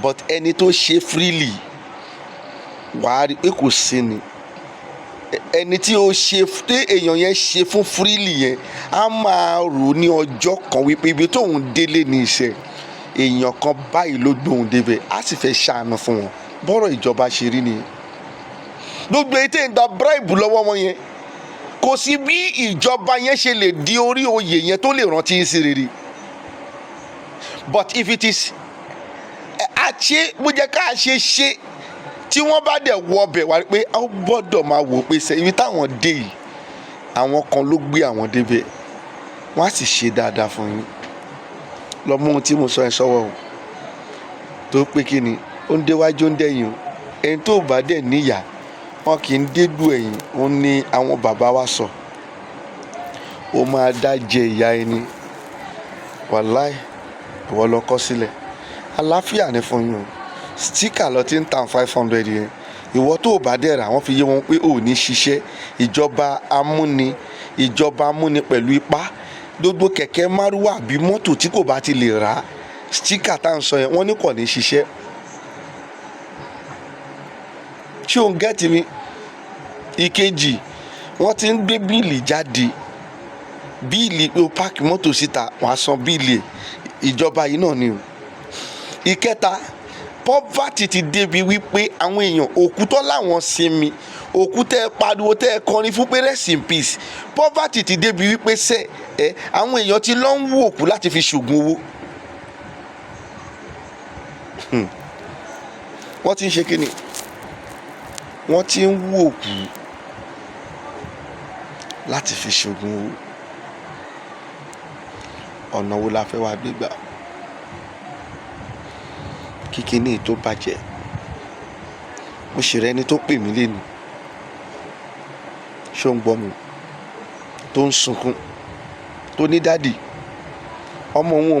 But ẹni tó ṣe freely wàá rí pé kò sí ni. Ẹni tí ó ṣe tí èèyàn yẹn ṣe fún freely yẹn á máa rò ní ọjọ́ kan wípé ibi tóun délé ní iṣẹ́ èèyàn kan báyìí ló gbóhùn débẹ̀, á sì fẹ́ ṣàánú fún wọn. Bọ́rọ̀ ìjọba ṣe rí nìyẹn. Gbogbo èyí tẹ́ ń gba bribe lọ́wọ́ wọn yẹn, kò sí bí ìjọba yẹn ṣe lè di orí oyè yẹn tó lè rántí yín sí rere. But if it is bó jẹ́ ká ṣe tí wọ́n bá dẹ̀ wọ ọbẹ̀ wá pé a gbọ́dọ̀ máa wò pé ibi táwọn dé yìí àwọn kan ló gbé àwọn débẹ̀, wọ́n á sì ṣe dáadáa fún yín. Lọ mú ohun tí mo sọ ẹ sọ́wọ́ o, tó pé kí ni ó ń déwájú ń dẹ̀yìn o. Ẹni tó bá dẹ̀ níyà wọn kì í dédú ẹ̀yìn. Òun ni àwọn bàbá wa sọ, ó máa dá jẹ ìyá ẹni. Wàláì ìwọ lọ kọ sílẹ̀. Àlàáfíà ni fún yín o. Sticker lọ ti ń tàn 500 yẹn. Ìwọ tó bá dẹ̀ rà wọ́n fi yé wọn pé ò ní ṣiṣẹ́. Ìjọba amúni pẹ̀lú ipá. Gbogbo kẹ̀kẹ́ márúwà àbí mọ́tò tí kò bá ti lè rà sticker tá à ń sọ yẹn wọ́n ní kò ní ṣiṣẹ́. Ṣé o ń gẹ́tì mi? Ìkejì, wọ́n ti ń gbé bíìlì jáde. Bíìlì pé o páàkì mọ́tò síta wàá san bíìlì. Ìjọba yìí náà ni o. Ìkẹta, poverty ti débi wípé àwọn èèyàn òkútọ́ láwọn sinmi, òkú tẹ́ pariwo tẹ́ kọrin fún pé rest in peace. Poverty ti débi wípé àwọn èèyàn ti lọ ń wú òkú láti fi ṣògùn owó. Wọ́n ti ń ṣe kíni? Wọ́n ti ń wú òkú láti fi ṣògùn owó. Ọ̀nà wo la fẹ́ wá gbégbà? Kíkiní tó bàjẹ́. Mo ṣe rẹ ẹni tó pè mí lénìí. Ṣé o ń gbọ́ mi? Tó ń sunkún, tó ní dádì ọmọ òun kò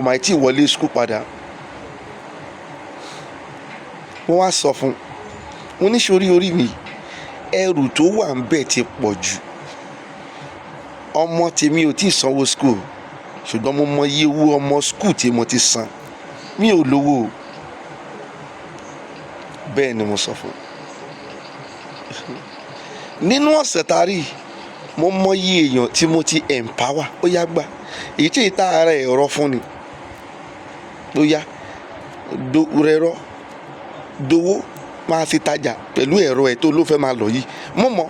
máa tí ì wọlé school padà. Wọ́n wá sọ fún un ní sórí orí mi ẹrù tó wà ń bẹ̀ ti pọ̀ jù. Ọmọ tèmi ò tí ì sanwó school, ṣùgbọ́n mo mọ iye owó ọmọ school tí mo ti san. Mi ò lówó. Bẹ́ẹ̀ ni mo sọ fún un. Nínú ọ̀sẹ̀ tá a rí, mo mọ iye èèyàn tí mo ti empower. Ó yá gbà èyí tí ìta ara ẹ̀rọ fún ni. Ó yá rẹ̀rọ dowó máa fi tajà pẹ̀lú ẹ̀rọ ẹ̀ tó ló fẹ́ máa lọ yìí. Mo mọ̀.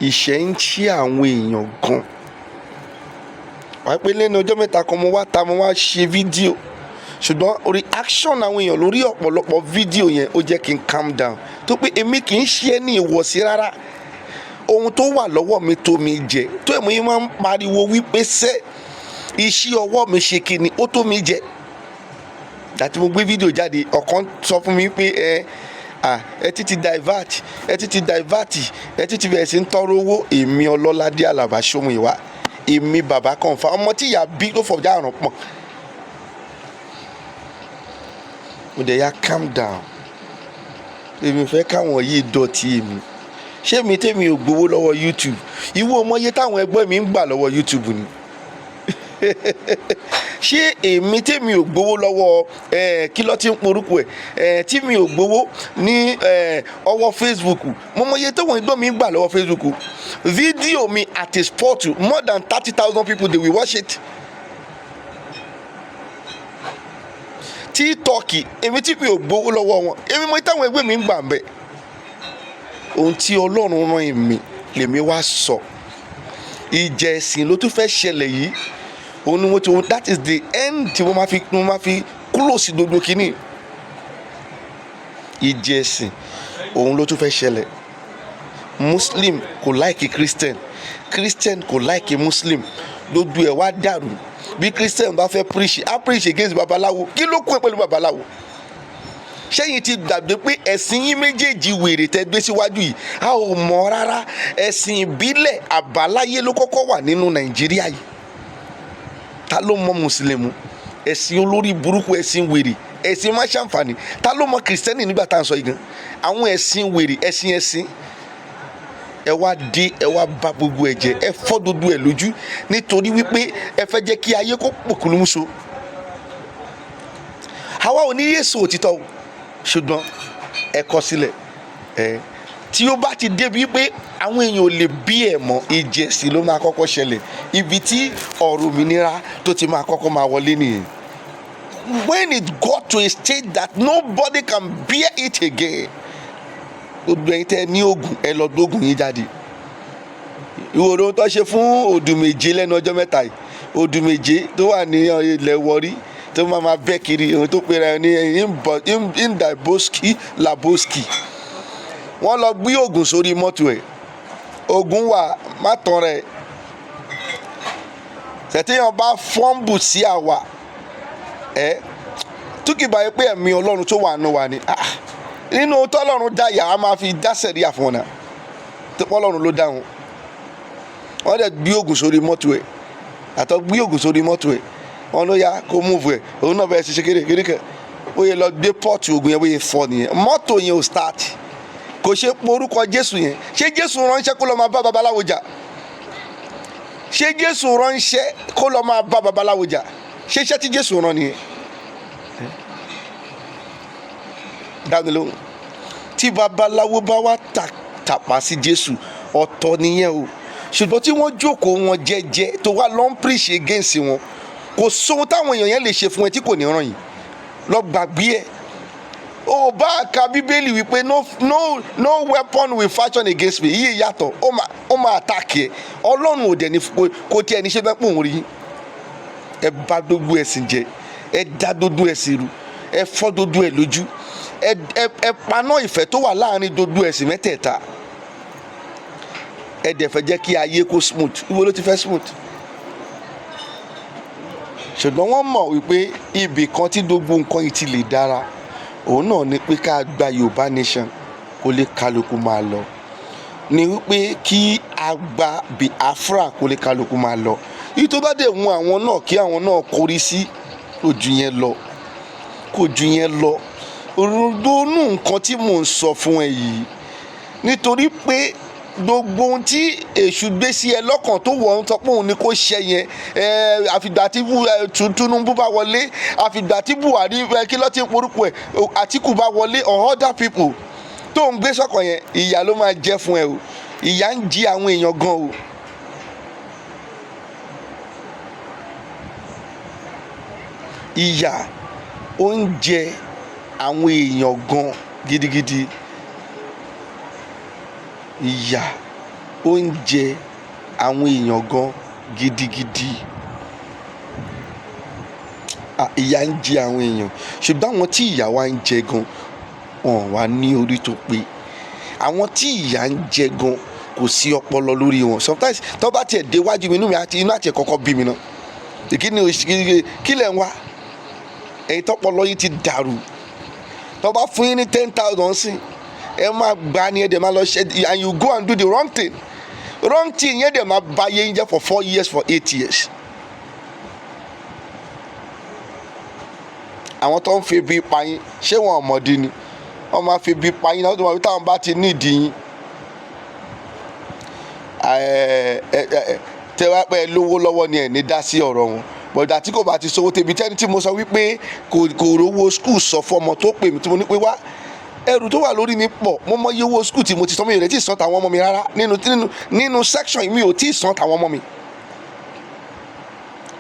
Ìṣẹ́ ń ṣí àwọn èèyàn gan. Wàá pé lẹ́nu ọjọ́ mẹ́ta kan mo wá ṣe fídíò, ṣùgbọ́n reaction àwọn èèyàn lórí ọ̀pọ̀lọpọ̀ fídíò yẹn ó jẹ́ kí n calm down. Tó pé èmi kì í ṣe ẹ́ ní ìwọ̀sí rárá. Ohun tó wà lọ́wọ́ mi tó mi jẹ, tó ẹ̀mú yín máa ń pariwo wípé iṣẹ́ ọwọ́ mi ṣe kíni ó tó mi jẹ. Àti mo gbé fídíò jáde, ọ̀kan sọ fún mi pé ẹ ti divert, ẹ ti bẹ̀rẹ̀ sí ń tọrọ owó. Èmi Ọlọ́ládé Àlàbá Ṣómùyíwá, èmi bàbá kan fa ọmọ tí ìyá bí ló fọjá àrùn pọ̀. Mo dẹ̀ ya calm down. Èmi fẹ́ káwọn yìí dọ̀tí èmi. Ṣé tèmi ò gbowó lọ́wọ́ YouTube? Ìwọ ọmọ iye táwọn ẹgbẹ́ mi ń gbà lọ́wọ́ YouTube ni. ṣé èmi tèmi ò gbowó lọ́wọ́ kí ló ti ń porúkọ tí mi ò gbowó ní ọwọ́ Facebook, mo mọ iye tóun ẹgbọ́n mi gbà lọ́wọ́ Facebook. Fídíò mi at a sport more than 30,000 people they will watch it. TikTok èmi tí mi ò gbowó lọ́wọ́ wọn, èmi mọ táwọn ẹgbẹ́ mi ń gbà ń bẹ̀. Ohun tí Ọlọ́run rán èmi lèmi wá sọ. Ìjà ẹ̀sìn ló tún fẹ́ ṣẹlẹ̀ yìí. Òun ni mo ti wọ́n, that is the end tí mo máa fi close gbogbo kínní. Ìjà ẹ̀sìn òun ló tún fẹ́ ṣẹlẹ̀. Muslim kò like Christian, Christian kò like Muslim, lójú ẹ̀ wá dàrú. Bí Christian bá fẹ́ preach, á preach against babaláwo. Kí ló kún ẹ pẹ̀lú babaláwo? Ṣẹ́yìn ti gbàgbé pé ẹ̀sìn yín méjèèjì wèrè tẹ́ gbé síwájú yìí a ò mọ̀ rárá. Ẹ̀sìn ìbílẹ̀ àbáláyé ló kọ́kọ́ wà nínú Nàìjíríà yìí. Ta ló mọ̀ Mùsùlùmí? Ẹ̀sìn olórí burúkú, ẹ̀sìn wèrè, ẹ̀sìn má ṣàǹfààní. Ta ló mọ̀ Kìrìsìtẹ́nì nígbà tá à ń sọ yìí gan? Àwọn ẹ̀sìn wèrè, ẹ̀sìn ẹ wá dé, ẹ wá bà gbogbo ẹ̀ jẹ́, ẹ fọ́ gbogbo ẹ̀ lójú nítorí wípé ẹ fẹ́ jẹ́ kí ayé kó pòkúlùmùsọ. Àwa ò ní Yésù òtítọ́ o, ṣùgbọ́n ẹ kọ sílẹ̀ tí ó bá ti débi pé àwọn èèyàn ò lè bí ẹ̀ mọ́, ìjẹ̀sìn ló máa kọ́kọ́ ṣẹlẹ̀. Ibi tí ọ̀rọ̀ òmìnira tó ti máa kọ́kọ́ máa wọlé nìyẹn. When it got to a state that nobody can bear it again, gbogbo ẹ̀yin tẹ́ ní oògùn ẹ lọ gbóògùn yín jáde. Ìwòrò tó ṣe fún Odùméje lẹ́nu ọjọ́ mẹ́ta yìí, Odùméje tó wà ní ilẹ̀ Wọrí tó máa bẹ́ kiri, ohun tó pera ní Indaiboski Laboski. Wọ́n lọ gbé oògùn sórí mọ́tò ẹ̀. Oògùn wà, má tán rẹ̀. Ṣètìyàn bá fọ́ǹbù sí àwa túkìbà yẹ pé ẹ̀mí Ọlọ́run tó wà nù wà ní. Nínú tọ́lọ́run dá yà á máa fi dá sẹ̀ríà fún ọ̀nà. Ọlọ́run ló dá wọn. Wọ́n dẹ̀ gbé oògùn sórí mọ́tò ẹ̀. Àtọ́ gbé oògùn sórí mọ́tò ẹ̀. Wọ́n ló yá kó múùfù ẹ̀. Òun náà bẹ̀rẹ̀ sí ṣe kékeré kan. Ó yẹ lọ gbé pọ́ọ̀tù oògùn yẹn bóyá fọ́ nìyẹn. Mọ́tò yẹn ò start. Kò ṣe porúkọ Jésù yẹn. Ṣé Jésù ránṣẹ́ kó lọ máa bá babaláwo jà? Ṣé Jésù ránṣẹ́ kó lọ máa bá babaláwo jà? Ṣé iṣẹ́ tí Jésù rán nìyẹn? Dáni lóhùn. Tí babaláwo bá wá tàpá sí Jésù, ọ̀tọ̀ nìyẹn o. Ṣùgbọ́n tí wọ́n jókòó wọn jẹ́jẹ́ tó wá lọ ń preach against wọn, kò sóhun táwọn èèyàn yẹn lè ṣe fún ẹ tí kò ní ràn yín. Lọ gbàgbé ẹ̀. Ó bá ka Bíbélì wípé no weapon will fashion against me. Iye yàtọ̀, ó máa attack ẹ. Ọlọ́run ò dẹ̀ ní kò tiẹ̀ ní ṣe fẹ́ pòun rí. Ẹ bà gbogbo ẹ̀sìn jẹ́, ẹ dá gbogbo ẹ̀sìn rú, ẹ fọ́ gbogbo ẹ̀ lójú, ẹ paná ìfẹ́ tó wà láàrin gbogbo ẹ̀sìn mẹ́tẹ̀ẹ̀ta. Ẹ dẹ̀ fẹ́ jẹ́ kí ayé kó smooth. Ibo ló ti fẹ́ smooth? Ṣùgbọ́n wọ́n mọ̀ wípé ibì kan tí gbogbo nǹkan yìí ti lè dára, òun náà ni pé ká gba Yorùbá nation kó lè kálukú máa lọ. Ni wípé kí a gba Biafra kó lè kálukú máa lọ. Èyí tó bá dẹ̀ mú àwọn náà kí àwọn náà kórí sí kò ju yẹn lọ. Ronú nǹkan tí mò ń sọ fún ẹ yìí, nítorí pé gbogbo ohun tí èṣù gbé sí ẹ lọ́kàn tó wọ̀ ń sọ pé òun ni kò ṣe yẹn, àfìgbà tí Tinubu bá wọlé, àfìgbà tí Buhari kí ló ti ń porúkọ ẹ̀, Àtíkù bá wọlé, or other people tó ń gbé sọ́kàn yẹn, ìyà ló máa jẹ́ fún ẹ o. Ìyà ń jí àwọn èèyàn gan o. Ìyà ó ń jẹ àwọn èèyàn gan gidigidi. Ìyà ó ń jẹ àwọn èèyàn gan gidigidi. Ìyà ń jẹ àwọn èèyàn, ṣùgbọ́n àwọn tí ìyà wa ń jẹ gan wọn wà ní orí tó pé. Àwọn tí ìyà ń jẹ gan kò sí ọpọlọ lórí wọn. Sometimes tó bá tiẹ̀ déwájú mi inú àti kọ́kọ́ bí mi náà. Kí lẹ̀ ń wá? Ẹ̀yin tọ́pọlọ yìí ti dàrú. Tó bá fún yín ní 10,000 sí, ẹ máa gbà ní ẹ dẹ̀ máa lọ ṣe, and you go and do the wrong thing. Wrong thing yẹn dẹ̀ máa bà yé yín jẹ́ for 4 years, for 8 years. Àwọn tó ń fi ebi pa yín, ṣé wọn ọmọdé ni? Wọ́n máa fi ebi pa yín náà, wọ́n táwọn bá ti ní ìdí yín. tẹ́ wá pẹ́ lówó lọ́wọ́ ni ẹ̀ ní dá sí ọ̀rọ̀ wọn bọ̀dà tí kò bá ti sówó tèmi tẹ́ni tí mo sọ wípé kò rówó skul sọ fọmọ tó pè mí tí mo ní pé wá ẹrù tó wà lórí mi pọ̀ mo mọ iye owó skul tí mo ti sọ mi ò lè tí ì san tàwọn ọmọ mi rárá nínú section mi ò tí ì san tàwọn ọmọ mi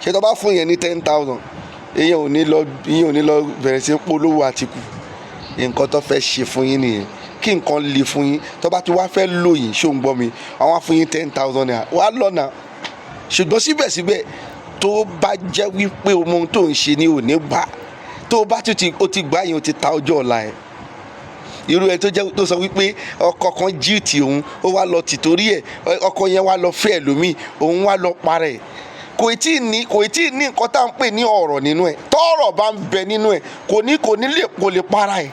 ṣé tó bá fún yẹn ní 10,000 èyàn ò ní lọ bẹ̀rẹ̀ sí polówó Àtìkù nǹkan tó fẹ́ ṣe fún yín nìyẹn kí nǹkan le fún yín tó bá ti wá fẹ́ lò yín ṣó ń gbọ́ mi àwọn á fún yín 10,000 naira wá lọ́nà ṣùgbọ́n síbẹ̀síbẹ̀ tó bá jẹ́ wípé ohun tó ń ṣe ni ò ní gbà tó bá o ti gbà yín o ti ta ọjọ́ ọ̀la ẹ̀ irú ẹ tó sọ wípé ọkọ kan jíìtì òun ó wá lọ tìtorí ẹ ọkọ yẹn wá lọ fẹ́ ẹlòmíì òun wá lọ parẹ́ kò tí ì ní nǹkan tá à ń pè ní ọ̀rọ̀ nínú ẹ̀ tọ́rọ̀ bá ń bẹ nínú ẹ̀ kò lè para ẹ̀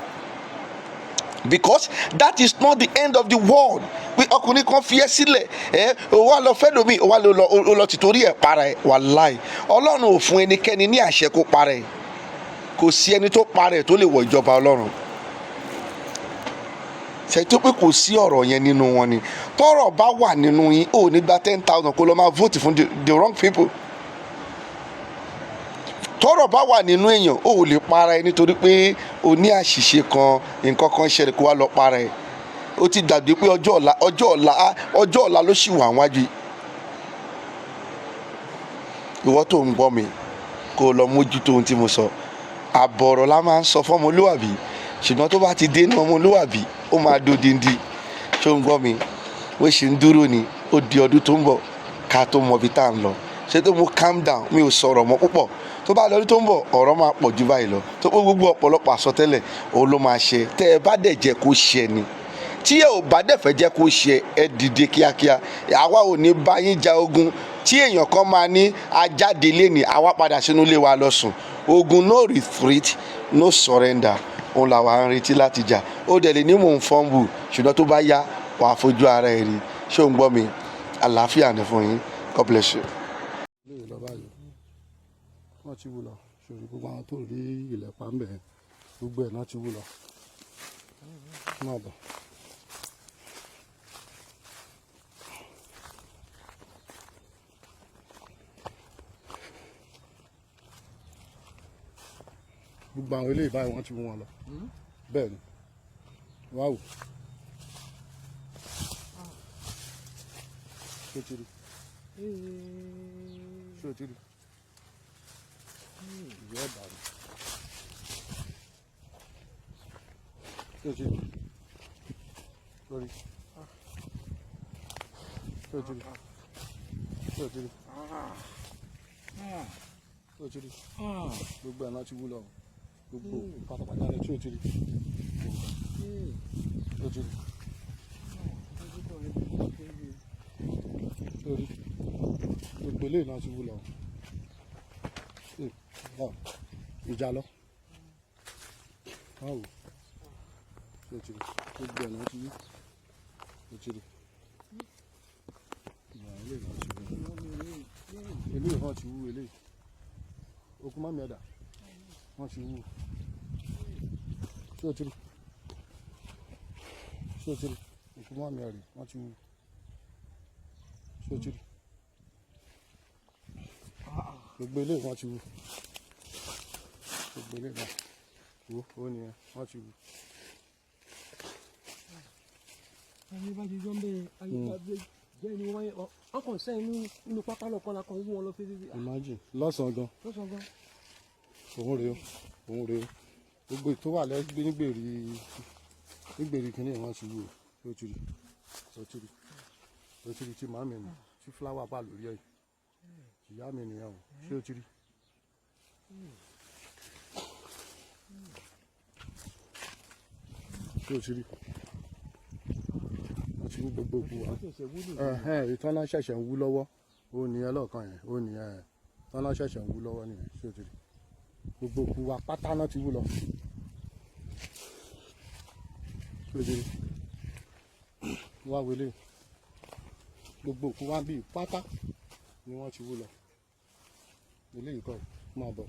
because that is not the end of the world pé ọkùnrin kan fi ẹ́ sílẹ̀ ó wá lọ fẹ́ lómi ó wá lọ tìtorí ẹ̀ para ẹ̀ wàláì Ọlọ́run ò fún ẹnikẹ́ni ní àṣẹ kó para ẹ̀ kò sí ẹni tó para ẹ̀ tó lè wọ ìjọba Ọlọ́run ṣètò pé kò sí ọ̀rọ̀ yẹn nínú wọn ni tọ́rọ̀ bá wà nínú yín ò ní gba 10,000 kó lọ máa vote fún the wrong people tọ́rọ̀ bá wà nínú èèyàn ò lè para ẹ nítorí pé o ní àṣìṣe kan nǹkan kan ṣẹlẹ̀ kó wá lọ para ẹ ó ti dàbí pé ọjọ́ ọ̀la ló ṣì wà wájú ìwọ tó ń gbọ́ mi kó lọ mójútó ohun tí mo sọ àbọ̀rọ̀ la máa ń sọ fọ́mọlúwàbí ṣùgbọ́n tó bá ti dé ní ọmọlúwàbí ó máa dodindi ṣó ń gbọ́ mi wọ́n ṣe ń dúró ni ó di ọdún tó ń bọ̀ ká tó mọ ibi tá à ń lọ ṣé tó mú calm down mi ò sọ̀rọ̀ mọ́ púpọ̀ tó bá lọ́dún tó ń bọ̀ ọ̀rọ̀ máa pọ̀ jù báyìí lọ tó pé gbogbo ọ̀pọ̀lọpọ̀ àsọtẹ́lẹ̀ òun ló máa ṣe tẹ́ ẹ bá dẹ̀ jẹ́ kó ṣe ni tí ẹ ò bá dẹ̀ fẹ́ jẹ́ kó ṣe ẹ dìde kíákíá àwa ò ní bá yín ja ogun tí èèyàn kan máa ní ajáde lé ní àwa padà sínú ilé wa lọ sùn ogun no retreat no surrender òun làwa ń retí láti jà ó dẹ̀ lè ní mò ń fọ́nbù ṣùgbọ́n tó bá yá wàá fojú ara ẹ̀ rí ṣé ò ń gbọ́ mi àlàáfíà ní fún yín God bless you. wọ́n ti wú lọ ṣòro gbogbo àwọn tó rí ilẹ̀ pa ń bẹ̀ gbogbo ẹ̀ náà ti wú lọ náà bọ̀. gbogbo àwọn eléyìí báyìí wọ́n ti wú wọn lọ bẹ́ẹ̀ ni wá wò ṣé o ti rí ṣé o ti rí ìyá ọ̀dà rẹ̀ ṣé o ti rí lórí ṣé o ti rí ṣé o ti rí ṣé o ti rí gbogbo ẹ̀ náà ti wú lọ gbogbo pátápátá rẹ̀ ṣé o ti rí ṣé o ti rí ṣé o rí gbogbo eléyìí náà ti wú lọ ìjà lọ báwo ṣé o ti rí gbogbo ẹ̀ náà ti wú o ti rí eléyìí náà ti wú eléyìí náà ti wú eléyìí okùn má mẹ́ẹ̀dà wọ́n ti wú ṣé o ti rí ṣé o ti rí okùn má mẹ́ẹ̀rì wọ́n ti wú ṣé o ti rí gbogbo eléyìí wọ́n ti wú gbogbo eléyìí náà wò ó nìyẹn wọ́n ti wú. ayé bá ti jọ ń bẹ̀rẹ̀ ayé bá jẹ́ ni wọ́n kàn sẹ́yìn nínú pápá lọ́kàn la kan wú wọn lọ fífi. imagine lọ́sàn-án gan òun rèé o gbogbo ètò wà lẹ́gbẹ́ nígbèrè kìíní wọ́n ti wú o ó ti rí tí màmí nù tí fúláwà bá lórí ẹ̀ ìyá mi nìyẹn o ṣé o ti rí. ṣé o ti rí wọ́n ti wú gbogbo òkú wa ìtọ́nà ṣẹ̀ṣẹ̀ ń wú lọ́wọ́ ó nìyẹn lọ́ọ̀kan yẹn ó nìyẹn ìtọ́nà ṣẹ̀ṣẹ̀ ń wú lọ́wọ́ nìyẹn ṣé o ti rí gbogbo òkú wa pátá náà ti wú lọ ṣé o ti rí wá wọlé gbogbo òkú wa bíi pátá ni wọ́n ti wú lọ eléyìí kọ́ máa bọ̀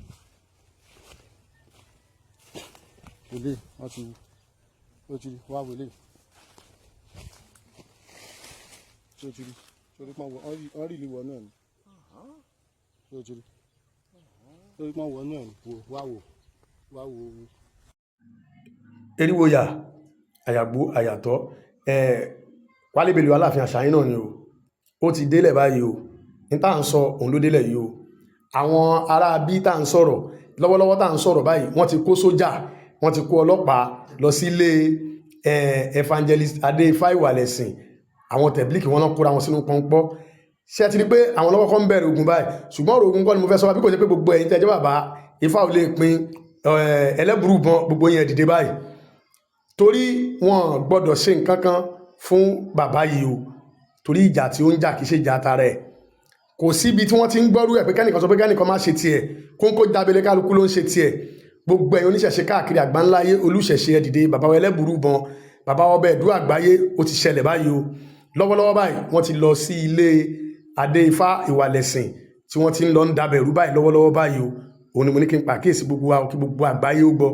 eléyìí wọ́n ti wú ó ti rí wá wọlé tí ó ti rí torí pọ́n wọ́n rí ìlú wọ náà ni tó ti rí lórí pọ́n wọnú ẹ̀ wá wò eriwo ya àyàgbó àyàtọ̀ Wálé Bello Aláàfin Àṣàyàn náà ni ó ti délẹ̀ báyìí o ní tá à ń sọ òun ló délẹ̀ yìí o àwọn ará bí tá à ń sọ̀rọ̀ lọ́wọ́lọ́wọ́ tá à ń sọ̀rọ̀ báyìí wọ́n ti kó sójà wọ́n ti kó ọlọ́pàá lọ sílé evangelist Adéifá Ìwàlẹ̀sìn àwọn tẹ̀blíkì wọn náà kóra wọn sínú pọ́npọ́ ṣé ẹ ti rí pé àwọn lọ́wọ́ kan bẹ̀rẹ̀ ogun báyìí ṣùgbọ́n ọ̀rọ̀ ogun kọ́ ni mo fẹ́ sọ wá bí kò ṣe pé gbogbo ẹ̀yin tẹ́jọ́ bàbá Ifá ò lè pin ẹlẹ́bùrú bọn gbogbo yẹn dìde báyìí torí wọn gbọ́dọ̀ ṣe nǹkan kan fún bàbá yìí o torí ìjà tí ó ń jà kì í ṣe ìjà tara ẹ̀ kò síbi tí wọ́n ti ń gbọ́rú ẹ̀ pé kẹ́nìkan sọ pé kẹ́nìkan má ṣe tiẹ̀ kóńkó dábẹ́lẹ́ kálukú ló ń ṣe tiẹ̀ gbogbo ẹ̀yin oníṣẹ̀ṣe káàkiri àgbáńláyé olùṣẹ̀ṣe ẹ̀ dìde bàbá wa ẹlẹ́bùrú bọn bàbá wa ọbẹ̀ ẹ̀dú àgbáyé ó ti ṣẹlẹ̀ báyìí o lọ́wọ́lọ́wọ́ báyìí wọ́n ti lọ sí ilé Adéifá Ìwàlẹ̀sìn tí wọ́n ti ń lọ ń dabẹ̀rú báyìí lọ́wọ́lọ́wọ́ báyìí o òun ni mo ní kí n pàkíyèsí gbogbo wa kí gbogbo àgbáyé ó gbọ́